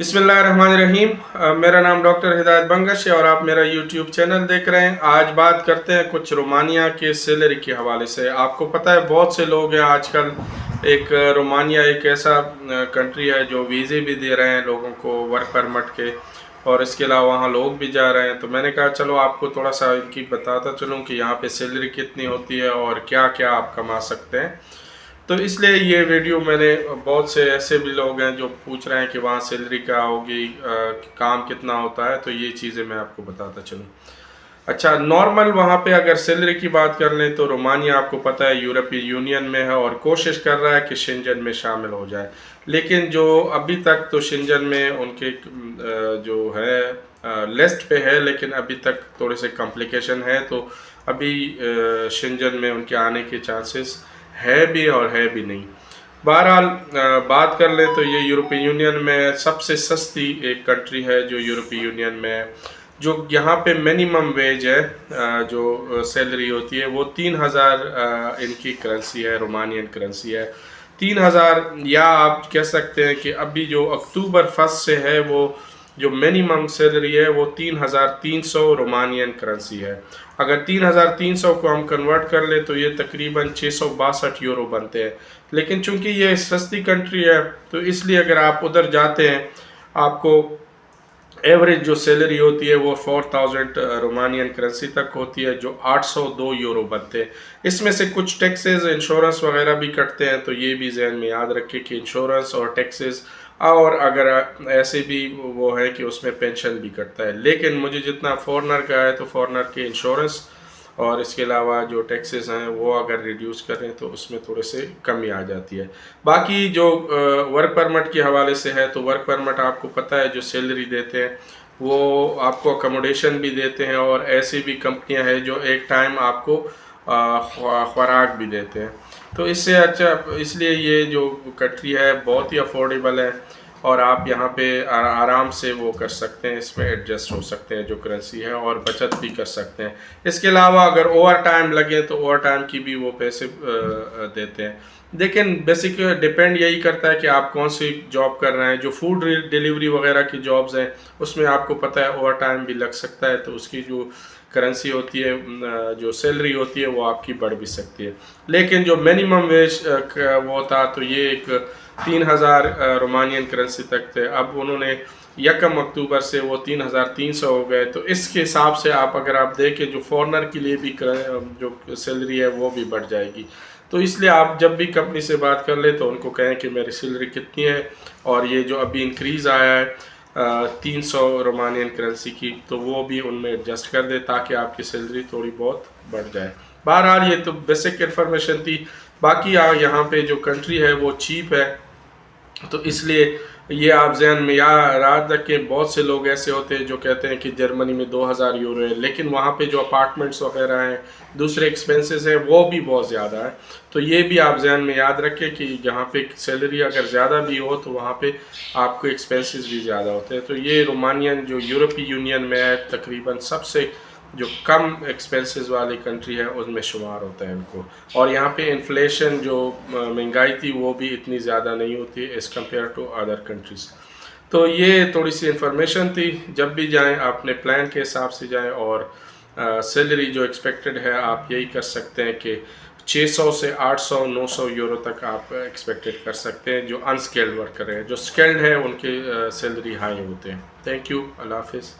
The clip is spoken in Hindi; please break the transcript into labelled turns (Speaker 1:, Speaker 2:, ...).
Speaker 1: बिस्मिल्लाहिर्रहमानिर्रहीम। मेरा नाम डॉक्टर हिदायत बंगश है और आप मेरा यूट्यूब चैनल देख रहे हैं। आज बात करते हैं कुछ रोमानिया के सैलरी के हवाले से। आपको पता है बहुत से लोग हैं आजकल। रोमानिया एक ऐसा कंट्री है जो वीज़े भी दे रहे हैं लोगों को वर्क परमिट के, और इसके अलावा वहाँ लोग भी जा रहे हैं। तो मैंने कहा चलो आपको थोड़ा सा इनकी बताता चलूँ कि यहाँ पे सैलरी कितनी होती है और क्या क्या आप कमा सकते हैं। तो इसलिए ये वीडियो मैंने, बहुत से ऐसे भी लोग हैं जो पूछ रहे हैं कि वहाँ सैलरी क्या होगी, काम कितना होता है, तो ये चीज़ें मैं आपको बताता चलूँ। अच्छा, नॉर्मल वहाँ पे अगर सैलरी की बात कर लें तो रोमानिया आपको पता है यूरोपीय यूनियन में है और कोशिश कर रहा है कि शेंजन में शामिल हो जाए। लेकिन जो अभी तक तो शेंजन में उनके जो है लिस्ट पे है, लेकिन अभी तक थोड़े से कॉम्प्लिकेशन है। तो अभी शेंजन में उनके आने के चांसेस है भी और है भी नहीं। बहरहाल बात कर ले तो ये यूरोपीय यूनियन में सबसे सस्ती एक कंट्री है जो यूरोपीय यूनियन में है। जो यहाँ पे मिनिमम वेज है, जो सैलरी होती है वो 3,000 इनकी करेंसी है, रोमानियन करेंसी है 3,000। या आप कह सकते हैं कि अभी जो अक्टूबर 1 से है वो जो मिनिमम सैलरी है वो 3,300 रोमानियन करेंसी है। अगर 3,300 को हम कन्वर्ट कर ले तो ये तकरीबन 662 यूरो बनते हैं। लेकिन चूंकि ये सस्ती कंट्री है तो इसलिए अगर आप उधर जाते हैं आपको एवरेज जो सैलरी होती है वो 4,000 रोमानियन करेंसी तक होती है, जो 802 यूरो बनते हैं। इसमें से कुछ टैक्सेस, इंश्योरेंस वगैरह भी कटते हैं, तो ये भी जहन में याद रखें कि इंश्योरेंस और टैक्सेस, और अगर ऐसे भी वो है कि उसमें पेंशन भी कटता है। लेकिन मुझे जितना फॉरेनर का है तो फॉरेनर के इंश्योरेंस और इसके अलावा जो टैक्सेस हैं वो अगर रिड्यूस करें तो उसमें थोड़े से कमी आ जाती है। बाकी जो वर्क परमिट के हवाले से है तो वर्क परमिट आपको पता है जो सैलरी देते हैं वो आपको अकोमोडेशन भी देते हैं, और ऐसी भी कंपनियां हैं जो एक टाइम आपको खुराक भी देते हैं। तो इससे अच्छा, इसलिए ये जो कंट्री है बहुत ही अफोर्डेबल है और आप यहाँ पे आराम से वो कर सकते हैं, इसमें एडजस्ट हो सकते हैं जो करेंसी है, और बचत भी कर सकते हैं। इसके अलावा अगर ओवर टाइम लगे तो ओवर टाइम की भी वो पैसे देते हैं। लेकिन बेसिक डिपेंड यही करता है कि आप कौन सी जॉब कर रहे हैं। जो फूड डिलीवरी वगैरह की जॉब्स हैं उसमें आपको पता है ओवर टाइम भी लग सकता है, तो उसकी जो करेंसी होती है, जो सैलरी होती है वो आपकी बढ़ भी सकती है। लेकिन जो मिनिमम वेज वो था तो ये एक 3,000 रोमानियन करेंसी तक थे। अब उन्होंने 1 अक्टूबर से वो 3,300 हो गए। तो इसके हिसाब से अगर आप देखें जो फॉरेनर के लिए भी जो सैलरी है वो भी बढ़ जाएगी। तो इसलिए आप जब भी कंपनी से बात कर ले तो उनको कहें कि मेरी सैलरी कितनी है, और ये जो अभी इंक्रीज़ आया है 300 रोमानियन करेंसी की, तो वो भी उनमें एडजस्ट कर दे ताकि आपकी सैलरी थोड़ी बहुत बढ़ जाए। बहरहाल ये तो बेसिक इन्फॉर्मेशन थी। बाकी यहाँ पे जो कंट्री है वो चीप है, तो इसलिए ये आप जहन में याद रखें। बहुत से लोग ऐसे होते हैं जो कहते हैं कि जर्मनी में 2,000 यूरो है, लेकिन वहाँ पे जो अपार्टमेंट्स वगैरह हैं, दूसरे एक्सपेंसेस हैं, वो भी बहुत ज़्यादा है। तो ये भी आप जहन में याद रखें कि यहाँ पे सैलरी अगर ज़्यादा भी हो तो वहाँ पे आपको एक्सपेंसेस भी ज़्यादा होते हैं। तो ये रोमानियन जो यूरोपीय यूनियन में है तकरीबन सबसे जो कम एक्सपेंसेस वाली कंट्री है उसमें शुमार होता है इनको। और यहाँ पे इन्फ्लेशन जो महंगाई थी वो भी इतनी ज़्यादा नहीं होती as compare to other countries. तो ये थोड़ी सी इन्फॉर्मेशन थी। जब भी जाएं अपने प्लान के हिसाब से जाएं, और सैलरी जो एक्सपेक्टेड है आप यही कर सकते हैं कि 600 से 800 900 यूरो तक आप एक्सपेक्टेड कर सकते हैं। जो अनस्किल्ड वर्कर हैं, जो स्किल्ड है उनके सैलरी हाई होते हैं। थैंक यू, अल्लाह हाफिज़।